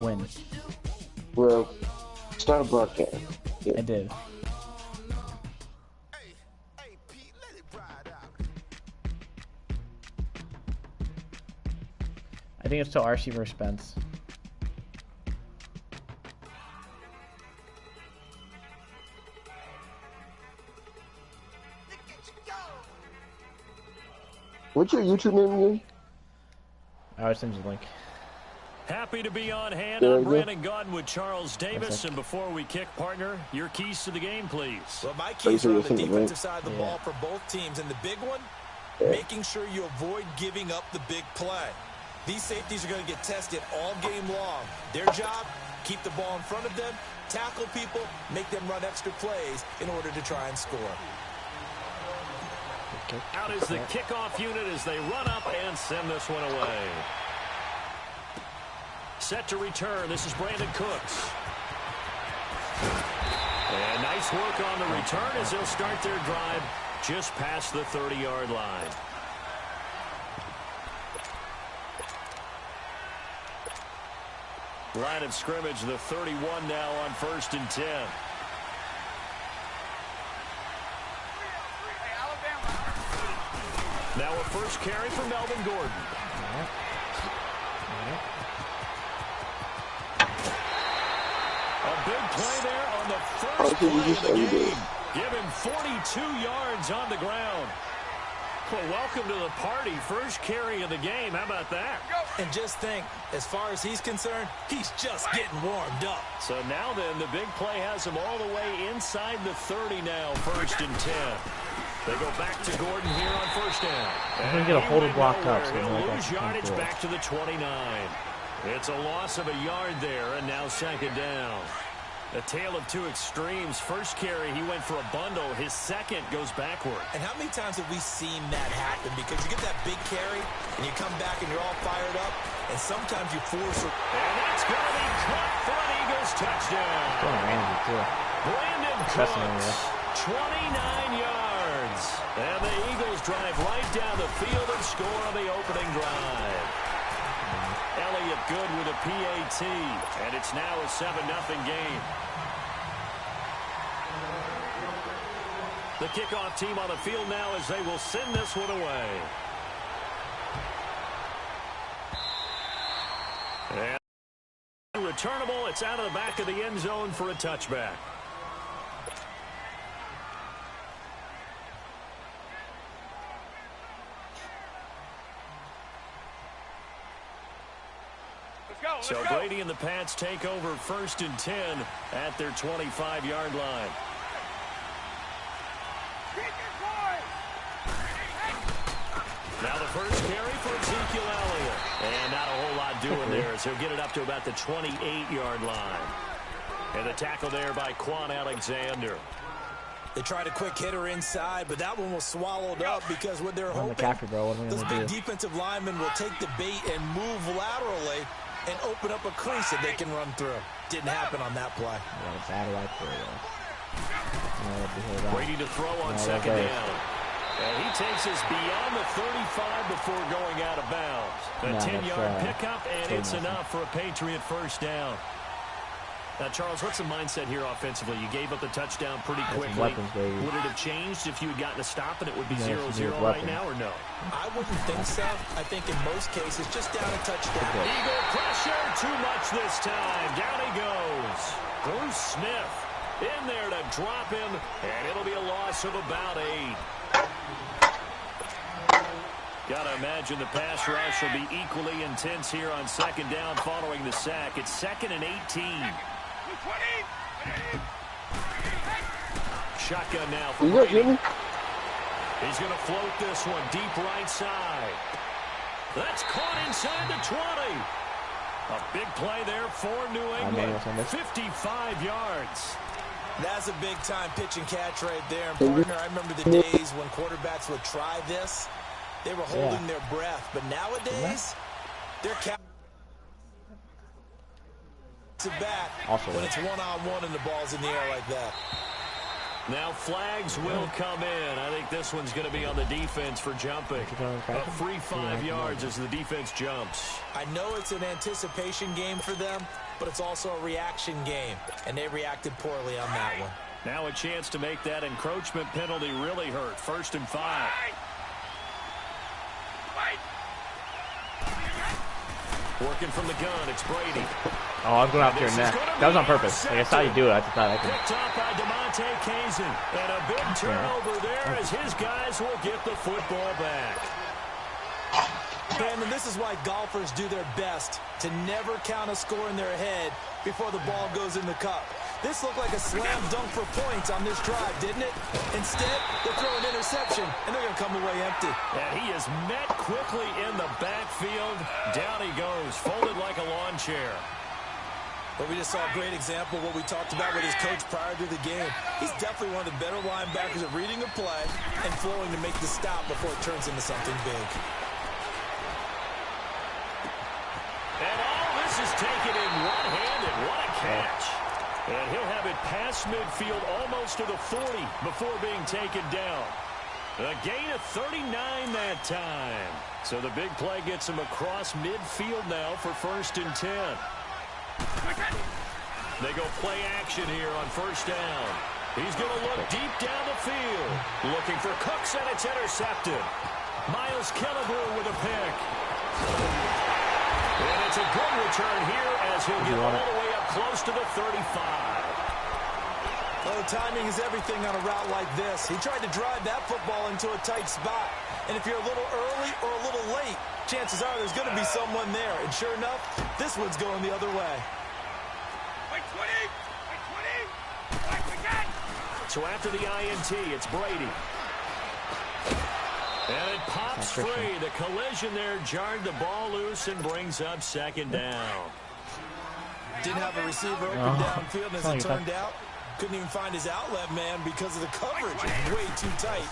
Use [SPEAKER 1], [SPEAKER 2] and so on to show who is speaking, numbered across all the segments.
[SPEAKER 1] Win.
[SPEAKER 2] Well, start a broadcast. Yeah.
[SPEAKER 1] I did. I think it's still RC versus Spence.
[SPEAKER 2] What's your YouTube name again?
[SPEAKER 1] I'll send you the link.
[SPEAKER 3] Happy to be on hand. I'm Brandon Gordon with Charles Davis. And before we kick, partner, your keys to the game, please.
[SPEAKER 4] Well, my keys are on the defensive side of the ball for both teams. And the big one, making sure you avoid giving up the big play. These safeties are going to get tested all game long. Their job, keep the ball in front of them, tackle people, make them run extra plays in order to try and score.
[SPEAKER 3] Out is the kickoff unit as they run up and send this one away. Set to return. This is Brandon Cooks. And nice work on the return as they'll start their drive just past the 30-yard line. Line of scrimmage, the 31 now on 1st and 10. Now a first carry for Melvin Gordon. A big play there on the first play of the game. Give him 42 yards on the ground. Well, welcome to the party. First carry of the game. How about that?
[SPEAKER 4] And just think, as far as he's concerned, he's just getting warmed up.
[SPEAKER 3] So now then, the big play has him all the way inside the 30 now, 1st and 10. They go back to Gordon here on first down.
[SPEAKER 1] I'm going to get a hold of blocked up. So
[SPEAKER 3] he'll lose yardage back to the 29. It's a loss of a yard there, and now 2nd down. A tale of two extremes. First carry, he went for a bundle. His second goes backward.
[SPEAKER 4] And how many times have we seen that happen? Because you get that big carry, and you come back and you're all fired up, and sometimes you force it.
[SPEAKER 3] And that's going to be caught for an Eagles touchdown. Brandon Cooks, 29 yards. And the Eagles drive right down the field and score on the opening drive. Elliott good with a PAT, and it's now a 7-0 game. The kickoff team on the field now as they will send this one away. And returnable, it's out of the back of the end zone for a touchback. So Brady and the Pats take over 1st and 10 at their 25-yard line. Now the first carry for Ezekiel Elliott. And not a whole lot doing there as he'll get it up to about the 28-yard line. And the tackle there by Quan Alexander.
[SPEAKER 4] They tried a quick hitter inside, but that one was swallowed up because what they're hoping, those big defensive linemen will take the bait and move laterally and open up a crease that they can run through. Didn't happen on that play.
[SPEAKER 3] Brady to throw on 2nd down. And he takes us beyond the 35 before going out of bounds. A 10-yard pickup, and it's enough for a Patriot first down. Now, Charles, what's the mindset here offensively? You gave up the touchdown pretty quickly. Would it have changed if you had gotten a stop and it would be 0-0 right now, or no?
[SPEAKER 4] I wouldn't think so. I think in most cases, just down a touchdown.
[SPEAKER 3] Eagle pressure, too much this time. Down he goes. Bruce Smith in there to drop him, and it'll be a loss of about 8. Got to imagine the pass rush will be equally intense here on 2nd down following the sack. It's 2nd and 18. Shotgun now for Brady. He's going to float this one deep right side. That's caught inside the 20. A big play there for New England. 55 yards.
[SPEAKER 4] That's a big-time pitch and catch right there. And partner, I remember the days when quarterbacks would try this. They were holding their breath. But nowadays, they're back when it's one-on-one and the ball's in the air like that.
[SPEAKER 3] Now flags will come in. I think this one's going to be on the defense for jumping. A free 5 yards as the defense jumps.
[SPEAKER 4] I know it's an anticipation game for them, but it's also a reaction game, and they reacted poorly on that one.
[SPEAKER 3] Now a chance to make that encroachment penalty really hurt. 1st and 5. Working from the gun, it's Brady.
[SPEAKER 1] Oh, I was going after your neck. That was on purpose. Like, I saw you do it. I just thought I could.
[SPEAKER 3] Picked up by DeMonte Kazin. And a big turnover there as his guys will get the football back.
[SPEAKER 4] Brandon, this is why golfers do their best to never count a score in their head before the ball goes in the cup. This looked like a slam dunk for points on this drive, didn't it? Instead, they throw an interception, and they're going to come away empty.
[SPEAKER 3] And he is met quickly in the backfield. Down he goes, folded like a lawn chair.
[SPEAKER 4] But we just saw a great example of what we talked about with his coach prior to the game. He's definitely one of the better linebackers at reading a play and flowing to make the stop before it turns into something big.
[SPEAKER 3] And all this is taken in one-handed. What a catch. And he'll have it past midfield almost to the 40 before being taken down. A gain of 39 that time. So the big play gets him across midfield now for 1st and 10. They go play action here on 1st down. He's going to look deep down the field. Looking for Cooks, and it's intercepted. Miles Killebrew with a pick. And it's a good return here as he'll get all the way up close to the 35.
[SPEAKER 4] Well, timing is everything on a route like this. He tried to drive that football into a tight spot. And if you're a little early or a little late, chances are there's going to be someone there. And sure enough, this one's going the other way.
[SPEAKER 3] So after the INT, it's Brady. And it pops free. The collision there jarred the ball loose and brings up 2nd down.
[SPEAKER 4] Didn't have a receiver open downfield, as it turned out. Couldn't even find his outlet man because of the coverage. Way too tight.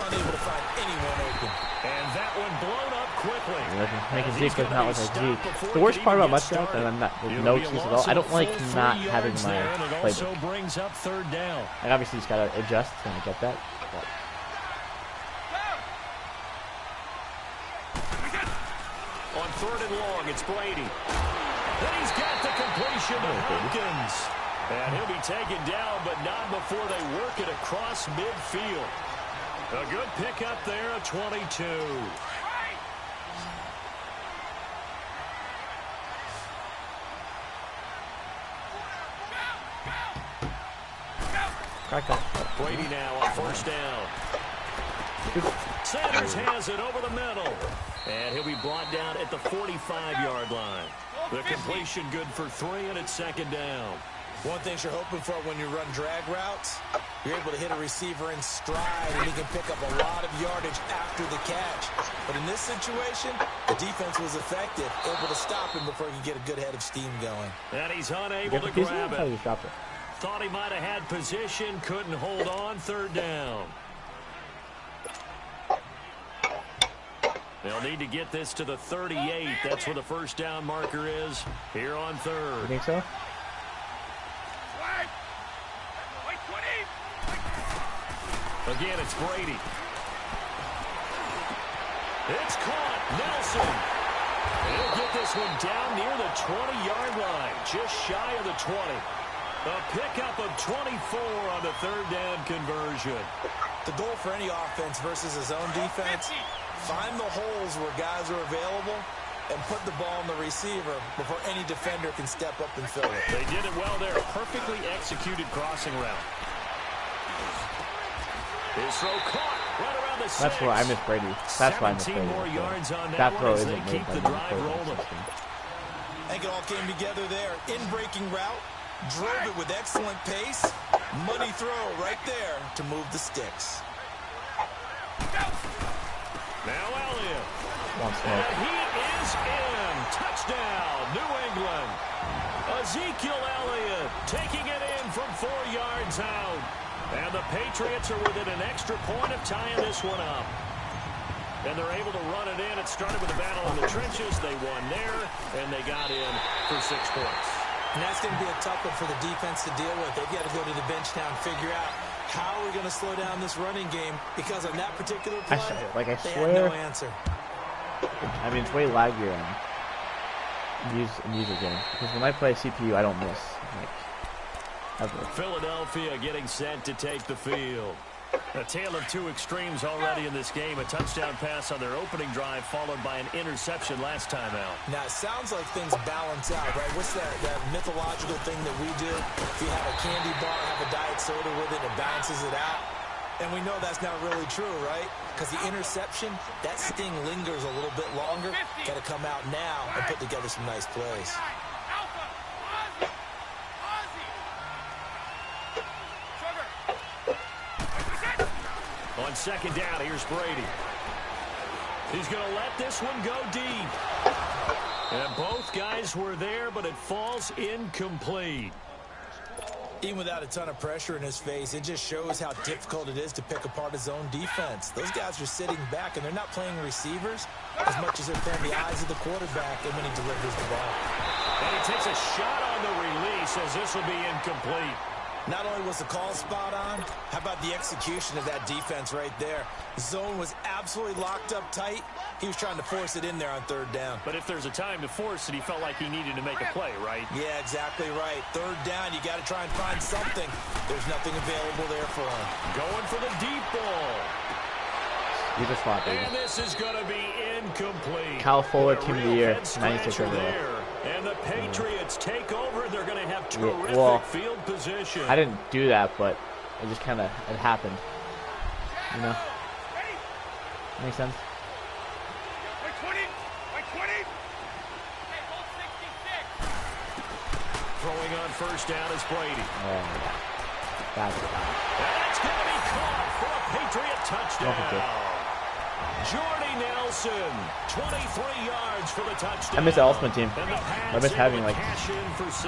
[SPEAKER 4] Unable to find anyone open.
[SPEAKER 3] And that one blown up quickly.
[SPEAKER 1] Making Zeke look not like a Zeke. The worst part about Muskrat, and I'm not with no excuse at all, I don't like not having my playbook.
[SPEAKER 3] Brings up 3rd down.
[SPEAKER 1] And obviously he's got to adjust when I get that. But.
[SPEAKER 3] On 3rd and long, it's Brady. Then he's got the completion to Hopkins. And he'll be taken down, but not before they work it across midfield. A good pickup there, a 22. Brady now on 1st down. Sanders has it over the middle. And he'll be brought down at the 45-yard line. The completion good for 3, and it's 2nd down.
[SPEAKER 4] One thing you're hoping for when you run drag routes, you're able to hit a receiver in stride, and he can pick up a lot of yardage after the catch. But in this situation, the defense was effective, able to stop him before he could get a good head of steam going.
[SPEAKER 3] And he's unable to grab it. Thought he might have had position, couldn't hold on. 3rd down. They'll need to get this to the 38. That's where the 1st down marker is here on 3rd.
[SPEAKER 1] You think so?
[SPEAKER 3] Again, it's Brady. It's caught. Nelson. He'll get this one down near the 20-yard line, just shy of the 20. A pickup of 24 on the 3rd down conversion.
[SPEAKER 4] The goal for any offense versus his own defense, find the holes where guys are available and put the ball on the receiver before any defender can step up and fill it.
[SPEAKER 3] They did it well there. Perfectly executed crossing route. His throw caught right around the 6.
[SPEAKER 1] That's why I miss Brady. That's why I miss Brady.
[SPEAKER 3] More yards on
[SPEAKER 1] that throw
[SPEAKER 3] one as
[SPEAKER 1] isn't
[SPEAKER 3] they keep the drive rolling.
[SPEAKER 4] I think it all came together there. In-breaking route, drove it with excellent pace. Money throw right there to move the sticks.
[SPEAKER 3] Now Elliott.
[SPEAKER 1] And
[SPEAKER 3] he is in. Touchdown, New England. Ezekiel Elliott taking it in from 4 yards out. And the Patriots are within an extra point of tying this one up. And they're able to run it in. It started with a battle in the trenches. They won there, and they got in for 6 points.
[SPEAKER 4] And that's going to be a tough one for the defense to deal with. They've got to go to the bench now and figure out how are we going to slow down this running game, because on that particular play,
[SPEAKER 1] I
[SPEAKER 4] they
[SPEAKER 1] swear,
[SPEAKER 4] had no answer.
[SPEAKER 1] I mean, it's way laggier on music game. Because when I play CPU, I don't miss. Like, ever.
[SPEAKER 3] Philadelphia getting set to take the field. A tale of two extremes already in this game. A touchdown pass on their opening drive, followed by an interception last time out.
[SPEAKER 4] Now, it sounds like things balance out, right? What's that mythological thing that we do? If you have a candy bar, have a diet soda with it, it balances it out. And we know that's not really true, right? Because the interception, that sting lingers a little bit longer. Got to come out now and put together some nice plays.
[SPEAKER 3] On second down, here's Brady. He's going to let this one go deep. And both guys were there, but it falls incomplete.
[SPEAKER 4] Even without a ton of pressure in his face, it just shows how difficult it is to pick apart his own defense. Those guys are sitting back, and they're not playing receivers as much as they're playing the eyes of the quarterback and when he delivers the ball.
[SPEAKER 3] And he takes a shot on the release as this will be incomplete.
[SPEAKER 4] Not only was the call spot on, how about the execution of that defense right there? The zone was absolutely locked up tight. He was trying to force it in there on third down.
[SPEAKER 3] But if there's a time to force it, he felt like he needed to make a play, right?
[SPEAKER 4] Yeah, exactly right. Third down, you got to try and find something. There's nothing available there for him.
[SPEAKER 3] Going for the deep ball.
[SPEAKER 1] You just spot, baby.
[SPEAKER 3] And this is going to be incomplete.
[SPEAKER 1] Cal Fuller, Team of the Year, 96 overall.
[SPEAKER 3] And the Patriots take over. They're going to have terrific field position.
[SPEAKER 1] I didn't do that, but it just kind of happened. You know? Makes sense?
[SPEAKER 3] Throwing on first down is Brady.
[SPEAKER 1] Oh, my God. That's it.
[SPEAKER 3] And it's going to be caught for a Patriot touchdown. Jordy Nelson, 23 yards for the touchdown.
[SPEAKER 1] I miss the Ultimate Team. I miss having, like...
[SPEAKER 3] Cash in for 6.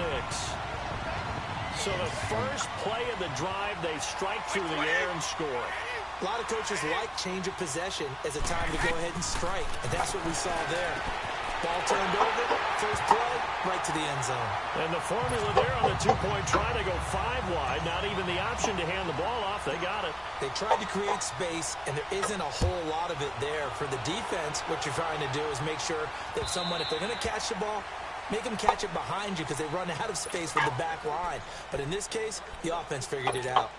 [SPEAKER 3] So the first play of the drive, they strike through the air and score.
[SPEAKER 4] A lot of coaches like change of possession as a time to go ahead and strike, and that's what we saw there. Ball turned over, first play, right to the end zone.
[SPEAKER 3] And the formula there on the two-point try to go 5 wide, not even the option to hand the ball off. They got it.
[SPEAKER 4] They tried to create space, and there isn't a whole lot of it there. For the defense, what you're trying to do is make sure that someone, if they're going to catch the ball, make them catch it behind you because they run out of space with the back line. But in this case, the offense figured it out.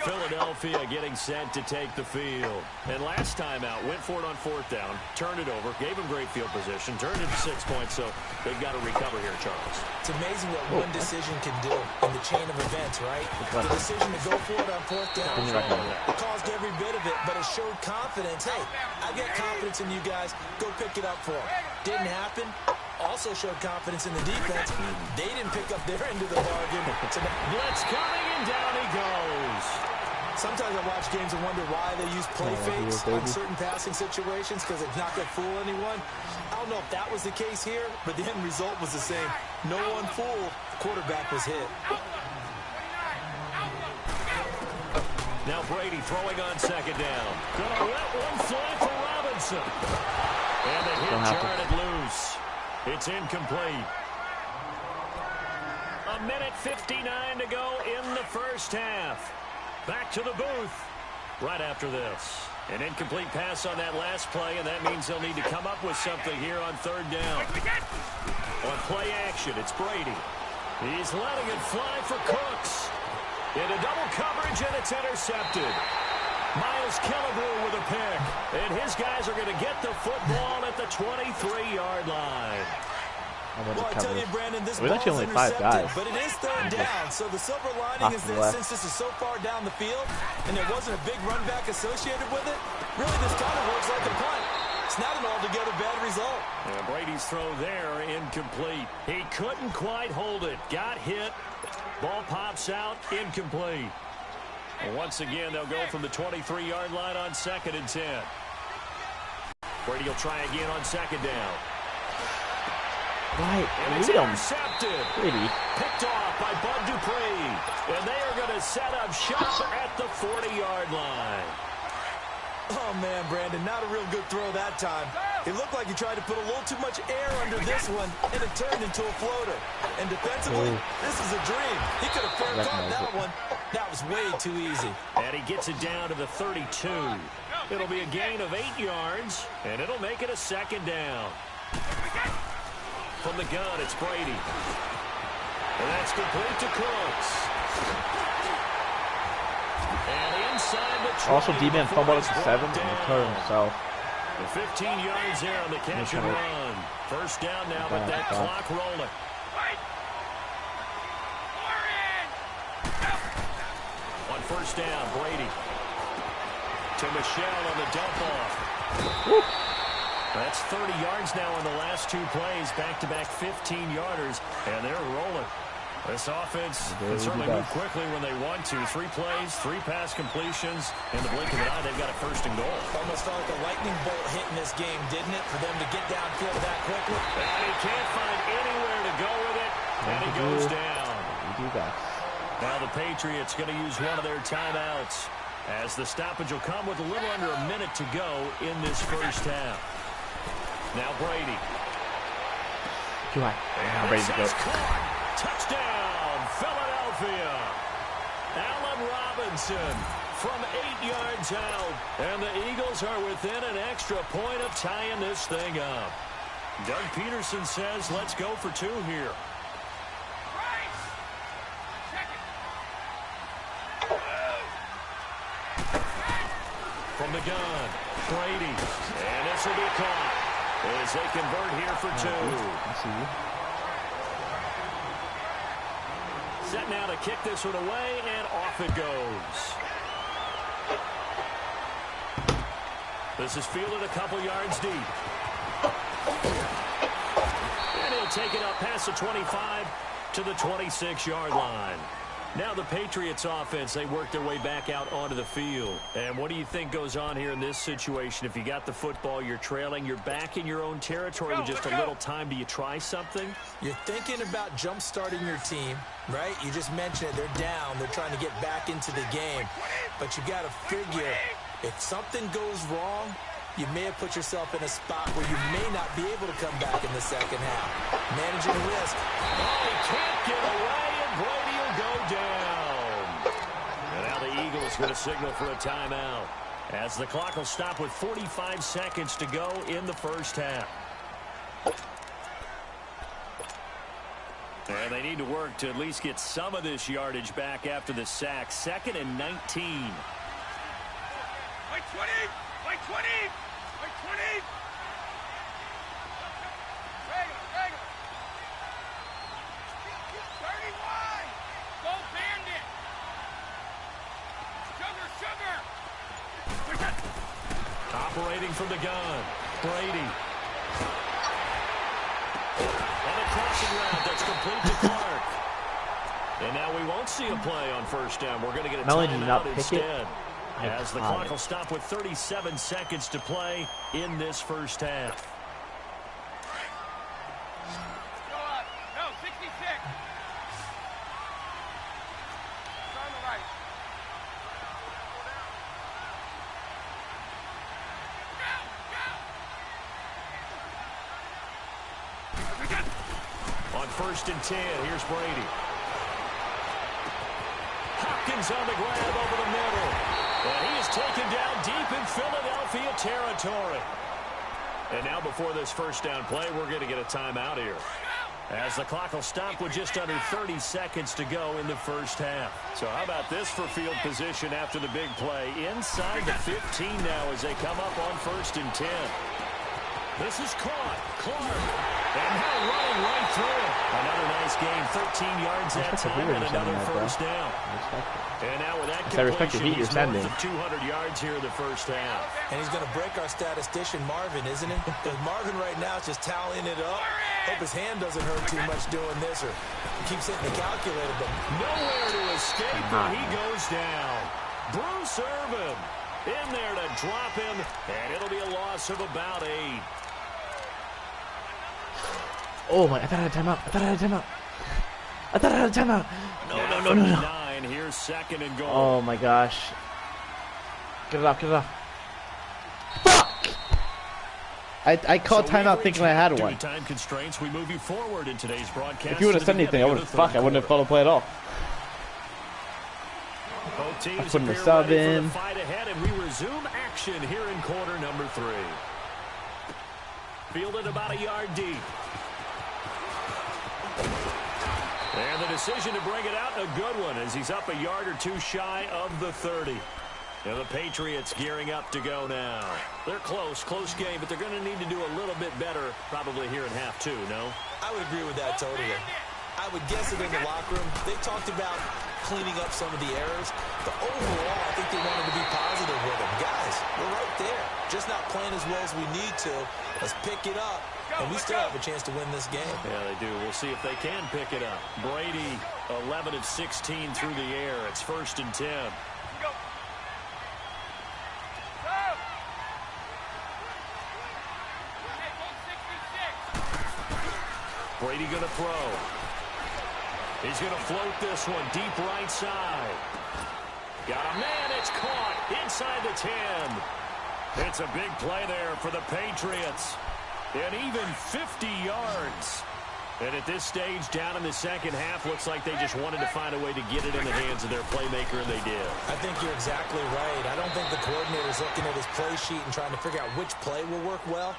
[SPEAKER 3] Philadelphia getting set to take the field. And last time out, went for it on fourth down, turned it over, gave him great field position, turned it to 6 points, so they've got to recover here, Charles.
[SPEAKER 4] It's amazing what one decision can do in the chain of events, right? The decision to go for it on fourth down, it caused every bit of it, but it showed confidence. Hey, I've got confidence in you guys. Go pick it up for them. Didn't happen. Also showed confidence in the defense. They didn't pick up their end of the bargain.
[SPEAKER 3] Blitz coming, and down he goes.
[SPEAKER 4] Sometimes I watch games and wonder why they use play fakes on certain passing situations because it's not going to fool anyone. I don't know if that was the case here, but the end result was the same. No one fooled. The quarterback was hit.
[SPEAKER 3] Now Brady throwing on second down. Gonna let one fly for Robinson. And the hit jarred loose. It's incomplete. 1:59 to go in the first half. Back to the booth right after this. An incomplete pass on that last play, and that means they'll need to come up with something here on third down. On play action, it's Brady. He's letting it fly for Cooks. Into double coverage, and it's intercepted. Miles Killebrew with a pick. And his guys are going to get the football at the 23-yard line.
[SPEAKER 4] Well, I tell you, Brandon, this
[SPEAKER 1] ball is only 5 guys.
[SPEAKER 4] But it is third down. So the silver lining is this, since this is so far down the field and there wasn't a big run back associated with it, really this kind of works like a punt. It's not an altogether bad result.
[SPEAKER 3] And Brady's throw there, incomplete. He couldn't quite hold it. Got hit. Ball pops out, incomplete. And once again, they'll go from the 23-yard line on 2nd and 10. Brady will try again on second down.
[SPEAKER 1] Right,
[SPEAKER 3] and it's intercepted.
[SPEAKER 1] Pretty.
[SPEAKER 3] Picked off by Bud Dupree. And they are going to set up shop at the 40-yard line.
[SPEAKER 4] Oh, man, Brandon, not a real good throw that time. It looked like he tried to put a little too much air under this one, and it turned into a floater. And defensively, this is a dream. He could have fair caught that one. That was way too easy.
[SPEAKER 3] And he gets it down to the 32. It'll be a gain of 8 yards, and it'll make it a second down. From the gun, it's Brady. And that's complete to Cooks. And inside the 20.
[SPEAKER 1] Also, D-Man fumbled us to 7 and returned himself.
[SPEAKER 3] The 15 yards there on the catch and run. First down now, but that clock rolling. On first down, Brady. To Michelle on the dump off.
[SPEAKER 1] Woo.
[SPEAKER 3] That's 30 yards now in the last 2 plays. Back-to-back 15-yarders, and they're rolling. This offense can certainly move quickly when they want to. 3 plays, 3 pass completions. In the blink of an eye, they've got a first and goal.
[SPEAKER 4] Almost felt like a lightning bolt hit in this game, didn't it, for them to get downfield that quickly?
[SPEAKER 3] And he can't find anywhere to go with it, and he goes down. Now the Patriots going to use one of their timeouts, as the stoppage will come with a little under a minute to go in this first half. Now Brady.
[SPEAKER 1] Now Brady's go.
[SPEAKER 3] Touchdown, Philadelphia. Allen Robinson from 8 yards out. And the Eagles are within an extra point of tying this thing up. Doug Peterson says, let's go for 2 here. From the gun, Brady. And this will be caught as they convert here for 2.
[SPEAKER 1] I see you.
[SPEAKER 3] Set now to kick this one away, and off it goes. This is fielded a couple yards deep. And he'll take it up past the 25 to the 26-yard line. Now the Patriots offense, they work their way back out onto the field. And what do you think goes on here in this situation? If you got the football, you're trailing, you're back in your own territory with just a little time. Do you try something?
[SPEAKER 4] You're thinking about jump-starting your team, right? You just mentioned it. They're down. They're trying to get back into the game. But you got to figure, if something goes wrong, you may have put yourself in a spot where you may not be able to come back in the second half. Managing risk.
[SPEAKER 3] Oh, he can't get away, and Brady will go down. And now the Eagles going to signal for a timeout, as the clock will stop with 45 seconds to go in the first half. And they need to work to at least get some of this yardage back after the sack. 2nd and 19.
[SPEAKER 5] By 20! By 20! By 20! Regular. 31! Go Bandit! Sugar!
[SPEAKER 3] Operating from the gun, Brady. And a crossing route that's complete to Clark. And now we won't see a play on first down. We're going to get a timeout instead. As the clock will stop with 37 seconds to play in this first half.
[SPEAKER 5] Go up. No, 66. It's on the right.
[SPEAKER 3] On 1st and 10, here's Brady. Hopkins on the grab over the middle. And he is taken down deep in Philadelphia territory. And now before this first down play, we're going to get a timeout here, as the clock will stop with just under 30 seconds to go in the first half. So how about this for field position after the big play? Inside the 15 now as they come up on 1st and 10. This is caught. Clark. And now running right through it. Another nice game. 13 yards that time and another first down. And now with that completion, he's north of 200 yards here in the first half.
[SPEAKER 4] And he's going to break our statistician, Marvin, isn't he? Because Marvin right now is just tallying it up. Hope his hand doesn't hurt too much doing this, or he keeps hitting the calculator. But
[SPEAKER 3] nowhere to escape, and he goes down. Bruce Irvin in there to drop him, and it'll be a loss of about 8.
[SPEAKER 1] Oh my, I thought I had a timeout. No.
[SPEAKER 3] 9, here's 2nd and goal.
[SPEAKER 1] Oh my gosh. Get it off. Fuck! I called timeout thinking I had one.
[SPEAKER 3] Time constraints, we move you forward in today's broadcast.
[SPEAKER 1] If you would have said anything, I wouldn't have called a play at all.
[SPEAKER 3] Both teams
[SPEAKER 1] I putting the
[SPEAKER 3] appear
[SPEAKER 1] sub
[SPEAKER 3] ready
[SPEAKER 1] in.
[SPEAKER 3] for the fight ahead, and we resume action here in quarter number 3. Fielded about a yard deep. And the decision to bring it out, a good one, as he's up a yard or two shy of the 30. And the Patriots gearing up to go now. They're close game, but they're going to need to do a little bit better probably here in half two, no?
[SPEAKER 4] I would agree with that totally. I would guess that in the locker room, they talked about cleaning up some of the errors. But overall, I think they wanted to be positive with them. Guys, we're right there. Just not playing as well as we need to. Let's pick it up. And we still have a chance to win this game.
[SPEAKER 3] Yeah, they do. We'll see if they can pick it up. Brady, 11 of 16 through the air. It's 1st and 10. Brady going to throw. He's going to float this one deep right side. Got a man. It's caught inside the 10. It's a big play there for the Patriots. And even 50 yards. And at this stage, down in the second half, looks like they just wanted to find a way to get it in the hands of their playmaker, and they did.
[SPEAKER 4] I think you're exactly right. I don't think the coordinator's looking at his play sheet and trying to figure out which play will work well.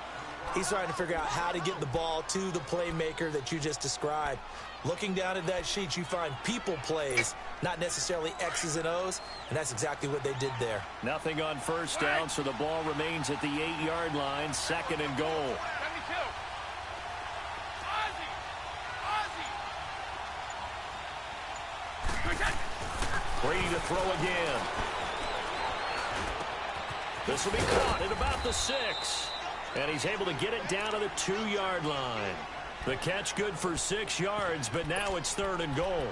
[SPEAKER 4] He's trying to figure out how to get the ball to the playmaker that you just described. Looking down at that sheet, you find people plays, not necessarily X's and O's, and that's exactly what they did there.
[SPEAKER 3] Nothing on first down, so the ball remains at the 8-yard line, 2nd and goal. Brady to throw again. This will be caught at about the 6. And he's able to get it down to the 2-yard line. The catch good for 6 yards, but now it's 3rd and goal.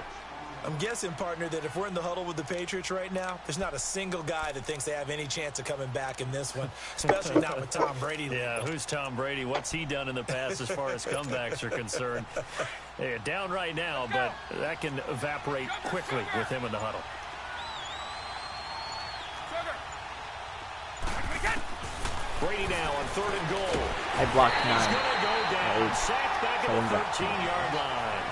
[SPEAKER 4] I'm guessing, partner, that if we're in the huddle with the Patriots right now, there's not a single guy that thinks they have any chance of coming back in this one, especially not with Tom Brady.
[SPEAKER 3] Yeah, who's Tom Brady? What's he done in the past as far as comebacks are concerned? They're down right now, but that can evaporate quickly with him in the huddle. Brady now on 3rd and goal.
[SPEAKER 1] I blocked 9.
[SPEAKER 3] He's going to go down, sacked back at the 13-yard line.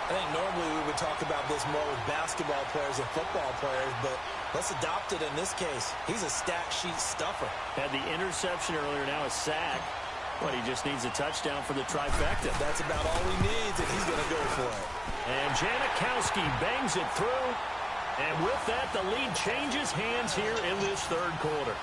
[SPEAKER 4] I think normally we would talk about this more with basketball players and football players, but let's adopt it in this case. He's a stat sheet stuffer.
[SPEAKER 3] Had the interception earlier, now a sack. But he just needs a touchdown for the trifecta.
[SPEAKER 4] That's about all he needs, and he's going to go for it.
[SPEAKER 3] And Janikowski bangs it through. And with that, the lead changes hands here in this 3rd quarter.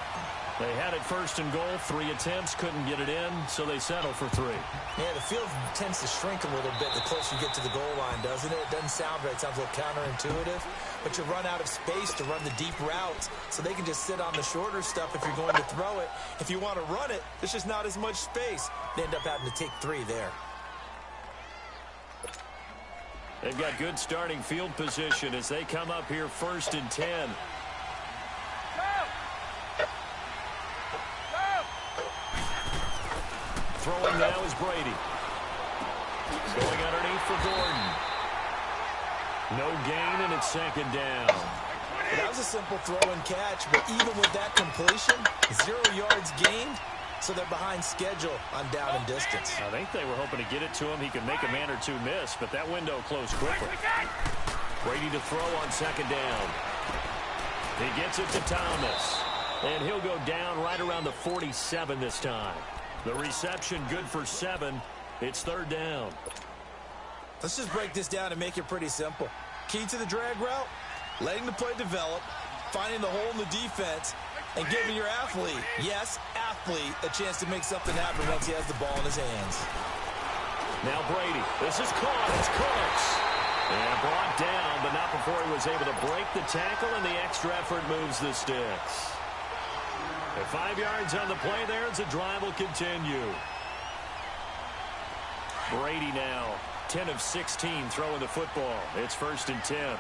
[SPEAKER 3] They had it 1st and goal, 3 attempts, couldn't get it in, so they settle for 3.
[SPEAKER 4] Yeah, the field tends to shrink a little bit the closer you get to the goal line, doesn't it? It doesn't sound right. It sounds a little counterintuitive. But you run out of space to run the deep routes, so they can just sit on the shorter stuff if you're going to throw it. If you want to run it, there's just not as much space. They end up having to take 3 there.
[SPEAKER 3] They've got good starting field position as they come up here 1st and 10. Throwing now is Brady. Going underneath for Gordon. No gain, and it's 2nd down.
[SPEAKER 4] That was a simple throw and catch, but even with that completion, 0 yards gained, so they're behind schedule on down and distance.
[SPEAKER 3] I think they were hoping to get it to him. He could make a man or two miss, but that window closed quickly. Brady to throw on 2nd down. He gets it to Thomas, and he'll go down right around the 47 this time. The reception good for 7. It's 3rd down.
[SPEAKER 4] Let's just break this down and make it pretty simple. Key to the drag route, letting the play develop, finding the hole in the defense, and giving your athlete, yes, athlete, a chance to make something happen once he has the ball in his hands.
[SPEAKER 3] Now Brady. This is caught. It's Cooks. And brought down, but not before he was able to break the tackle, and the extra effort moves the sticks. At 5 yards on the play there, as the drive will continue. Brady now, 10 of 16 throwing the football. It's 1st and 10.
[SPEAKER 5] 20.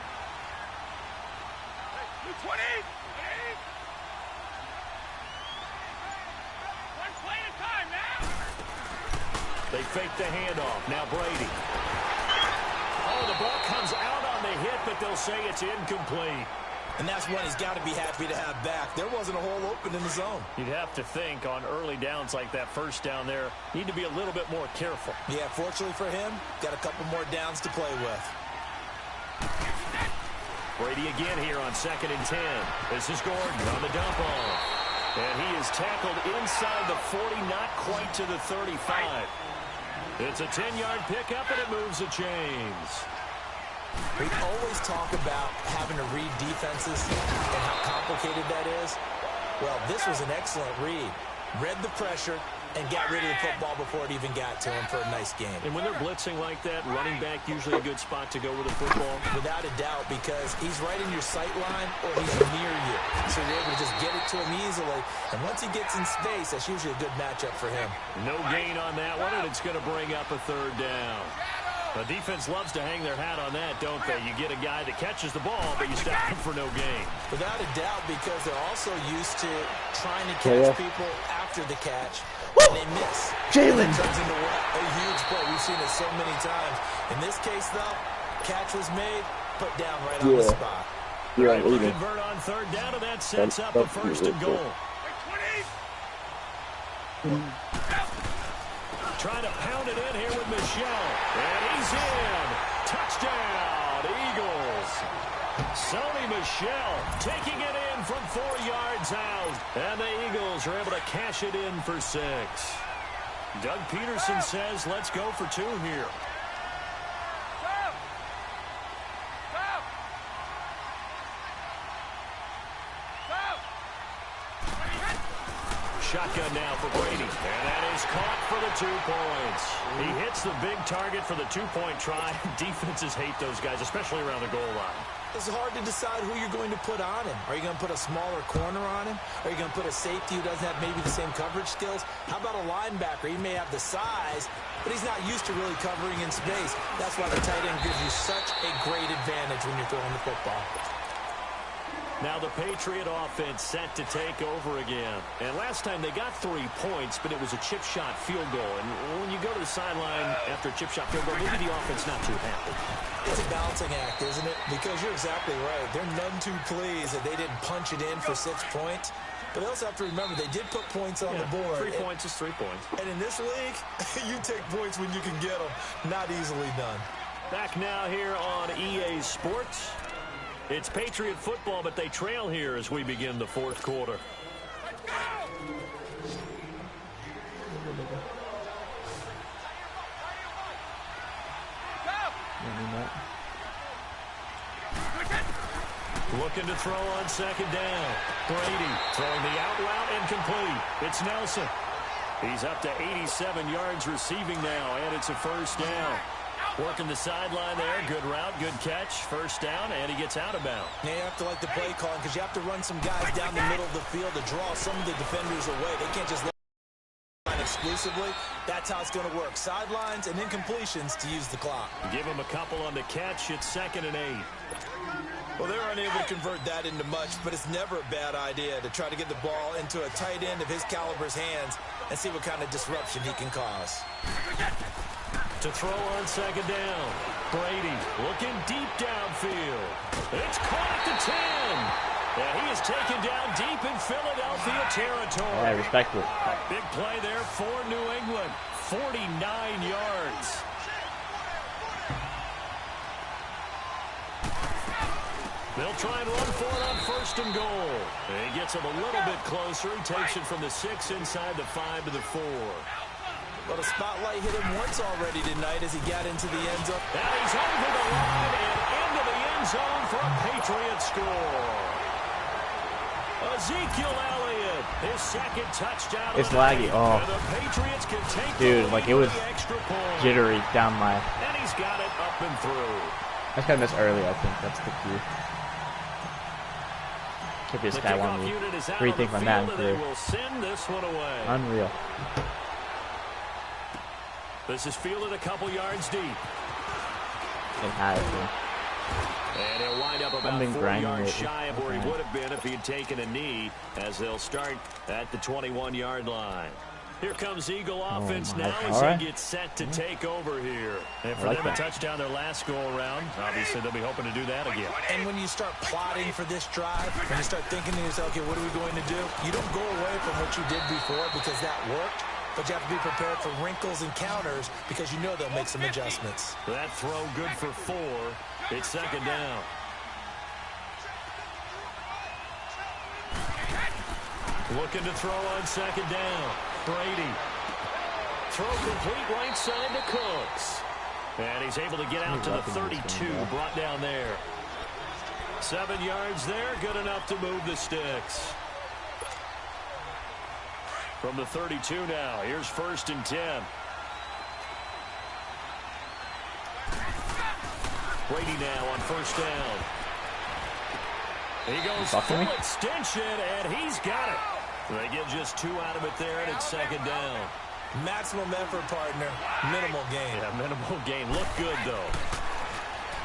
[SPEAKER 5] One play at a time now.
[SPEAKER 3] They fake the handoff. Now Brady. Oh, the ball comes out on the hit, but they'll say it's incomplete.
[SPEAKER 4] And that's one he's got to be happy to have back. There wasn't a hole open in the zone.
[SPEAKER 3] You'd have to think on early downs like that 1st down there, need to be a little bit more careful.
[SPEAKER 4] Yeah, fortunately for him, got a couple more downs to play with.
[SPEAKER 3] Brady again here on 2nd and 10. This is Gordon on the dump off. And he is tackled inside the 40, not quite to the 35. It's a 10-yard pickup, and it moves the chains.
[SPEAKER 4] We always talk about having to read defenses and how complicated that is. Well, this was an excellent read. Read the pressure and got rid of the football before it even got to him for a nice game.
[SPEAKER 3] And when they're blitzing like that, running back usually a good spot to go with the football?
[SPEAKER 4] Without a doubt, because he's right in your sight line or he's near you. So you're able to just get it to him easily. And once he gets in space, that's usually a good matchup for him.
[SPEAKER 3] No gain on that one, and it's going to bring up a third down. The defense loves to hang their hat on that, don't they? You get a guy that catches the ball, but you stop him for no gain.
[SPEAKER 4] Without a doubt, because they're also used to trying to catch people after the catch, and they miss.
[SPEAKER 1] Jalen!
[SPEAKER 4] It turns into a huge play. We've seen it so many times. In this case, though, catch was made, put down right on the spot.
[SPEAKER 2] Yeah,
[SPEAKER 3] Able to convert on third down, and that sets up a first and goal. Trying to pound it in here with Michel. And he's in. Touchdown, Eagles. Sony Michel taking it in from 4 yards out. And the Eagles are able to cash it in for 6. Doug Peterson says, let's go for 2 here. Shotgun now for Brady. And that is caught for the 2 points. He hits the big target for the 2-point try. Defenses hate those guys, especially around the goal line.
[SPEAKER 4] It's hard to decide who you're going to put on him. Are you going to put a smaller corner on him? Are you going to put a safety who doesn't have maybe the same coverage skills? How about a linebacker? He may have the size, but he's not used to really covering in space. That's why the tight end gives you such a great advantage when you're throwing the football.
[SPEAKER 3] Now the Patriot offense set to take over again. And last time they got 3 points, but it was a chip shot field goal. And when you go to the sideline after a chip shot field goal, maybe the offense not too happy.
[SPEAKER 4] It's a balancing act, isn't it? Because you're exactly right. They're none too pleased that they didn't punch it in for 6 points. But they also have to remember they did put points on the board.
[SPEAKER 3] 3 points is 3 points.
[SPEAKER 4] And in this league, you take points when you can get them. Not easily done.
[SPEAKER 3] Back now here on EA Sports. It's Patriot football, but they trail here as we begin the 4th quarter.
[SPEAKER 5] Let's go!
[SPEAKER 3] Looking to throw on 2nd down. Brady throwing the out route incomplete. It's Nelson. He's up to 87 yards receiving now, and it's a first down. Working the sideline there. Good route, good catch. First down, and he gets out of bounds.
[SPEAKER 4] Yeah, you have to like the play calling because you have to run some guys down the middle of the field to draw some of the defenders away. They can't just let them exclusively. That's how it's going to work. Sidelines and incompletions to use the clock.
[SPEAKER 3] Give him a couple on the catch. It's 2nd and 8.
[SPEAKER 4] Well, they were unable to convert that into much, but it's never a bad idea to try to get the ball into a tight end of his caliber's hands and see what kind of disruption he can cause.
[SPEAKER 3] To throw on 2nd down. Brady looking deep downfield. It's caught at the 10. And he is taken down deep in Philadelphia territory.
[SPEAKER 1] I respect it.
[SPEAKER 3] A big play there for New England. 49 yards. They'll try and run for it on 1st and goal. And he gets him a little bit closer. He takes it from the 6 inside the 5 to the 4.
[SPEAKER 4] Well, the spotlight hit him once already tonight as he got into the end zone.
[SPEAKER 3] And he's over the line and into the end zone for a Patriot score. Ezekiel Elliott, his 2nd touchdown.
[SPEAKER 1] It's laggy. Oh,
[SPEAKER 3] and the Patriots can take
[SPEAKER 1] dude, like it was
[SPEAKER 3] extra point.
[SPEAKER 1] jittery down my.
[SPEAKER 3] And he's got it up and through.
[SPEAKER 1] I just gotta miss early. I think that's the key. Could be a Sky One week. Rethink my Madden career.
[SPEAKER 3] Will send this one away.
[SPEAKER 1] Unreal.
[SPEAKER 3] This is fielded a couple yards deep.
[SPEAKER 1] It has been.
[SPEAKER 3] And he'll wind up about 4 yards shy of where he would have been if he had taken a knee, as they'll start at the 21-yard line. Here comes Eagle offense now as he gets set to take over here. And for them to touchdown their last go-around, obviously they'll be hoping to do that again.
[SPEAKER 4] And when you start plotting for this drive, when you start thinking to yourself, okay, what are we going to do? You don't go away from what you did before because that worked. But you have to be prepared for wrinkles and counters because you know they'll make some adjustments.
[SPEAKER 3] That throw good for 4. It's 2nd down. Looking to throw on 2nd down. Brady. Throw complete right side to Cooks. And he's able to get out to the 32, brought down there. 7 yards there, good enough to move the sticks. From the 32 now, here's 1st and 10. Brady now on 1st down. He goes full extension, and he's got it. They get just 2 out of it there, and it's 2nd down.
[SPEAKER 4] Maximum effort, partner. Minimal gain.
[SPEAKER 3] Yeah, minimal gain. Look good, though.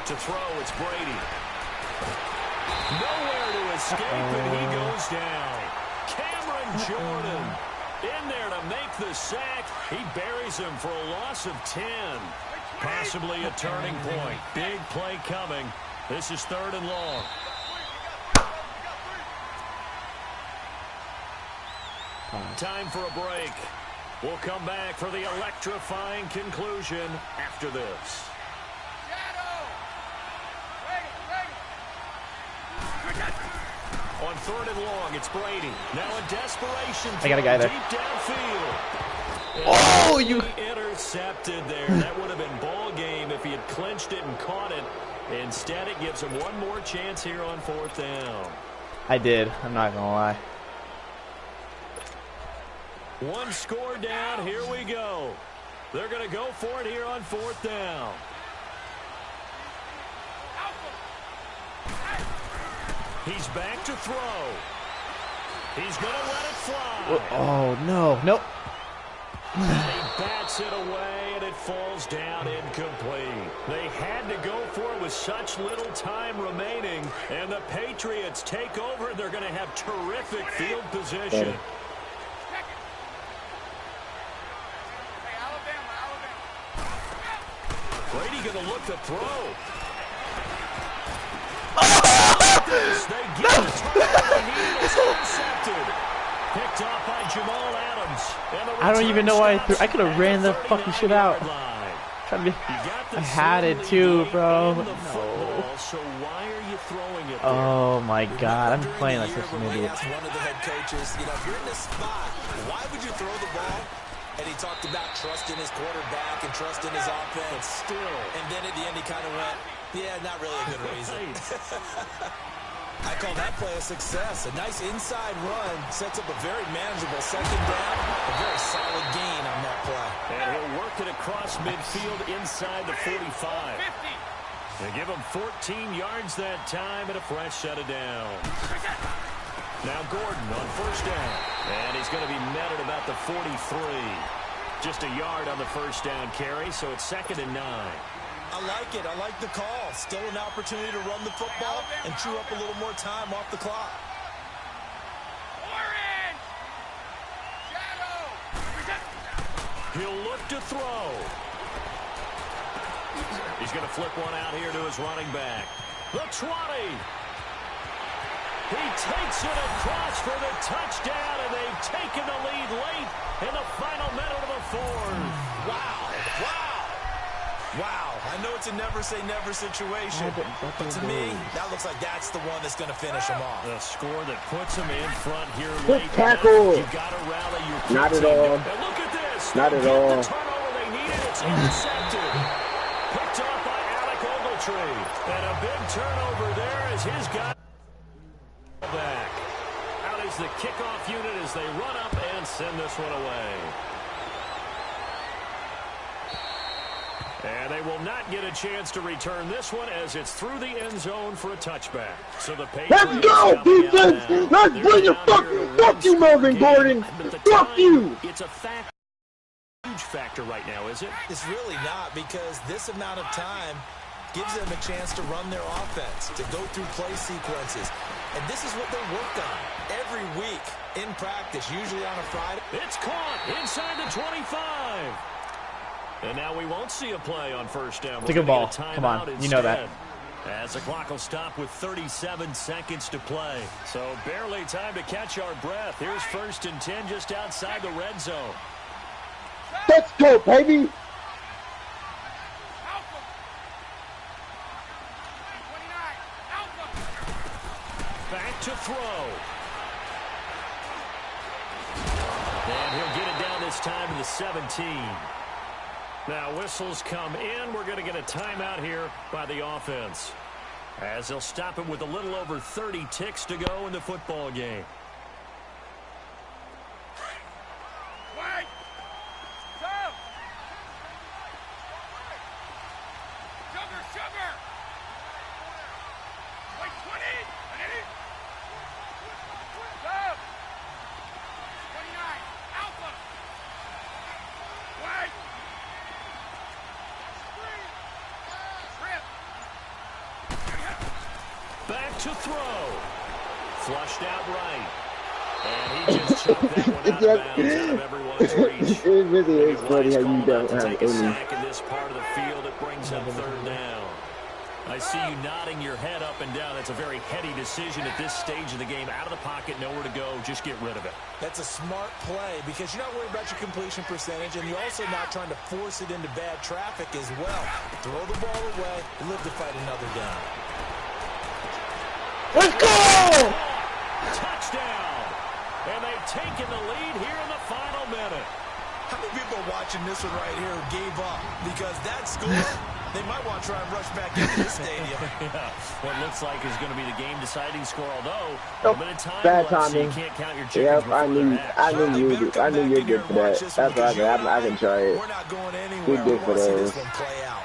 [SPEAKER 3] To throw, it's Brady. Nowhere to escape, and he goes down. Cameron Jordan in there to make the sack. He buries him for a loss of 10. Possibly a turning point. Big play coming. This is 3rd and long. Time for a break. We'll come back for the electrifying conclusion after this. On 3rd and long, it's Brady. Now in desperation,
[SPEAKER 1] I got a guy there.
[SPEAKER 3] Deep downfield.
[SPEAKER 1] Oh, you
[SPEAKER 3] intercepted there. That would have been ball game if he had clinched it and caught it. Instead, it gives him one more chance here on 4th down.
[SPEAKER 1] I did. I'm not gonna lie.
[SPEAKER 3] One score down. Here we go. They're going to go for it here on 4th down. He's back to throw. He's going to let it fly.
[SPEAKER 1] Oh, no. Nope.
[SPEAKER 3] He bats it away, and it falls down incomplete. They had to go for it with such little time remaining, and the Patriots take over. They're going to have terrific field position. Brady going to look to throw. They get the turnover. He is intercepted. Picked off by Jamal Adams.
[SPEAKER 1] I don't even know why I threw. I could have ran the fucking shit out. Trying to be. I had it too, bro. No.
[SPEAKER 3] So why are you throwing it?
[SPEAKER 1] Oh my God! I'm playing like such an idiot.
[SPEAKER 4] One of the head coaches, you know, if you're in this spot, why would you throw the ball? And he talked about trusting his quarterback and trusting his offense.
[SPEAKER 3] Still.
[SPEAKER 4] And then at the end, he kind of went, yeah, not really a good reason. I call that play a success. A nice inside run sets up a very manageable 2nd down. A very solid gain on that play.
[SPEAKER 3] And he'll work it across midfield inside the 45. They give him 14 yards that time and a fresh set of downs. Now Gordon on 1st down. And he's going to be met at about the 43. Just a yard on the 1st down carry, so it's 2nd and 9.
[SPEAKER 4] I like it. I like the call. Still an opportunity to run the football and chew up a little more time off the clock.
[SPEAKER 3] He'll look to throw. He's going to flip one out here to his running back. The 20. He takes it across for the touchdown, and they've taken the lead late in the final minute of the 4th.
[SPEAKER 4] Wow. Wow. Wow. I know it's a never-say-never situation, but to me, that looks like that's the one that's going to finish him off.
[SPEAKER 3] The score that puts him in front here
[SPEAKER 2] Good
[SPEAKER 3] late.
[SPEAKER 2] tackle.
[SPEAKER 3] You've got to rally your
[SPEAKER 2] Not at
[SPEAKER 3] team.
[SPEAKER 2] all.
[SPEAKER 3] And look at this.
[SPEAKER 2] Not at all.
[SPEAKER 3] The turnover they needed. It's intercepted. Picked off by Alec Ogletree. And a big turnover there as his guy back. Out is the kickoff unit as they run up and send this one away. And they will not get a chance to return this one as it's through the end zone for a touchback. So the Patriots
[SPEAKER 2] Let's go, defense! Let's bring it fuck you, Melvin Gordon! Fuck you!
[SPEAKER 3] It's a huge factor right now, is it?
[SPEAKER 4] It's really not, because this amount of time gives them a chance to run their offense, to go through play sequences. And this is what they worked on every week in practice, usually on a Friday.
[SPEAKER 3] It's caught inside the 25. And now we won't see a play on 1st down.
[SPEAKER 1] It's a good ball. Come on. You know that.
[SPEAKER 3] As the clock will stop with 37 seconds to play. So barely time to catch our breath. Here's 1st and 10 just outside the red zone.
[SPEAKER 2] Let's go, baby!
[SPEAKER 3] Back to throw. And he'll get it down this time to the 17. Now whistles come in. We're going to get a timeout here by the offense, as they'll stop it with a little over 30 ticks to go in the football game.
[SPEAKER 5] Wait! Go! Sugar, sugar! Wait, 20! Ready? Go! 29! Alpha! Wait! Trip!
[SPEAKER 3] Back to throw. Flushed out right. And he just choked that one out of bounds, out of everyone's reach.
[SPEAKER 2] It really is funny how you don't
[SPEAKER 3] to
[SPEAKER 2] have
[SPEAKER 3] take a
[SPEAKER 2] any.
[SPEAKER 3] sack in this part of the field. It brings up third down. I see you nodding your head up and down. That's a very heady decision at this stage of the game. Out of the pocket, nowhere to go. Just get rid of it.
[SPEAKER 4] That's a smart play because you're not worried about your completion percentage, and you're also not trying to force it into bad traffic as well. Throw the ball away and live to fight another down.
[SPEAKER 1] Let's go!
[SPEAKER 3] Touchdown! And they've taken the lead here in the final minute.
[SPEAKER 4] How many people are watching this one right here who gave up? Because that score, they might want to try and rush back into the stadium.
[SPEAKER 3] Yeah, what looks like is going to be the game-deciding score, although a bit of time
[SPEAKER 2] Bad
[SPEAKER 3] left, so you
[SPEAKER 2] timing.
[SPEAKER 3] can't count your chickens
[SPEAKER 2] Yep, I knew you were good for that. That's why I can try it.
[SPEAKER 4] We're not going anywhere.
[SPEAKER 2] We're good
[SPEAKER 4] We
[SPEAKER 2] for
[SPEAKER 4] want to see
[SPEAKER 2] those.
[SPEAKER 4] this one play out.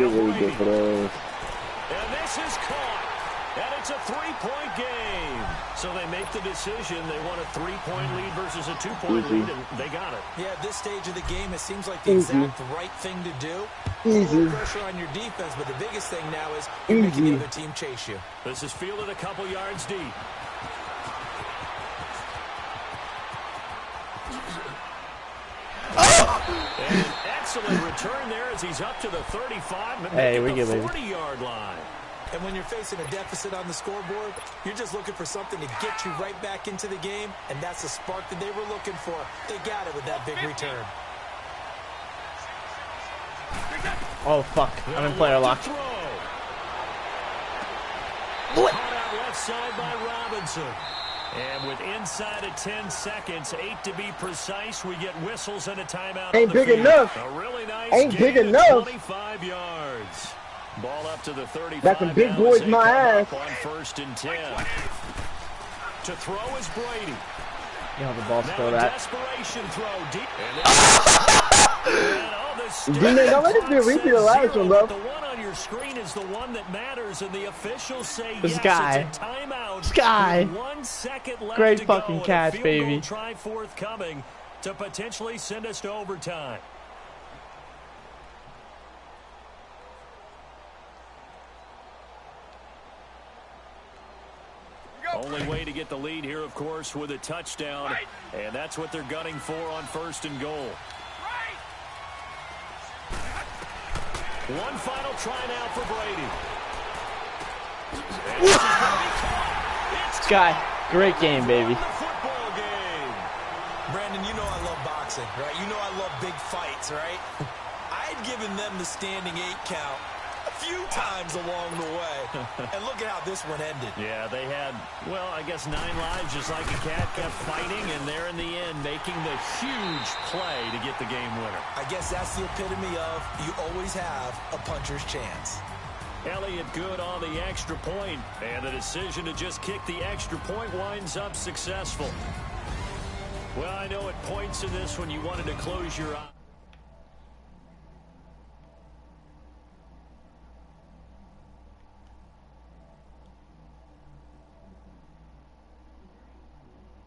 [SPEAKER 2] We're really good for those.
[SPEAKER 3] And this is caught. And it's a three-point game. So they make the decision. They want a three-point lead versus a two-point lead, and they got it.
[SPEAKER 4] Yeah, at this stage of the game, it seems like the exact right thing to do.
[SPEAKER 2] Easy.
[SPEAKER 4] Pressure on your defense, but the biggest thing now is you're making the other team chase you.
[SPEAKER 3] This is fielded a couple yards deep. And an excellent return there as he's up to the 35,
[SPEAKER 1] Hey, we
[SPEAKER 3] the
[SPEAKER 1] get it.
[SPEAKER 3] 40-yard line.
[SPEAKER 4] And when you're facing a deficit on the scoreboard, you're just looking for something to get you right back into the game, and that's the spark that they were looking for. They got it with that big return.
[SPEAKER 1] Oh, fuck. I'm in player lock.
[SPEAKER 3] What? Caught out left side by Robinson. And with inside of 10 seconds, 8 to be precise, we get whistles and a timeout.
[SPEAKER 2] Ain't big enough.
[SPEAKER 3] A really nice
[SPEAKER 2] Ain't big enough.
[SPEAKER 3] 25 yards. Ball up to the 35.
[SPEAKER 2] Got some big boys in my ass.
[SPEAKER 3] On 1st and 10. To throw is Brady.
[SPEAKER 1] You know the ball's
[SPEAKER 3] Now
[SPEAKER 1] still
[SPEAKER 3] a
[SPEAKER 1] that.
[SPEAKER 3] desperation throw deep.
[SPEAKER 2] D-Man, don't let us be a repeat of the last one, bro.
[SPEAKER 3] The one on your screen is the one that matters, and the officials say
[SPEAKER 1] This
[SPEAKER 3] yes,
[SPEAKER 1] guy.
[SPEAKER 3] it's a timeout.
[SPEAKER 1] This guy.
[SPEAKER 3] With 1 second left
[SPEAKER 1] Great
[SPEAKER 3] to
[SPEAKER 1] fucking
[SPEAKER 3] go,
[SPEAKER 1] catch,
[SPEAKER 3] and a field
[SPEAKER 1] baby.
[SPEAKER 3] goal try forthcoming to potentially send us to overtime. Only way to get the lead here, of course, with a touchdown. And that's what they're gunning for on 1st and goal. One final try now for Brady.
[SPEAKER 1] This guy, great game, baby.
[SPEAKER 3] Football game.
[SPEAKER 4] Brandon, you know I love boxing, right? You know I love big fights, right? I had given them the standing 8 count a few times along the way. And look at how this one ended.
[SPEAKER 3] Yeah, they had, well, I guess 9 lives, just like a cat, kept fighting, and they're in the end making the huge play to get the game winner.
[SPEAKER 4] I guess that's the epitome of you always have a puncher's chance.
[SPEAKER 3] Elliott good on the extra point, and the decision to just kick the extra point winds up successful. Well, I know at points in this when you wanted to close your eyes.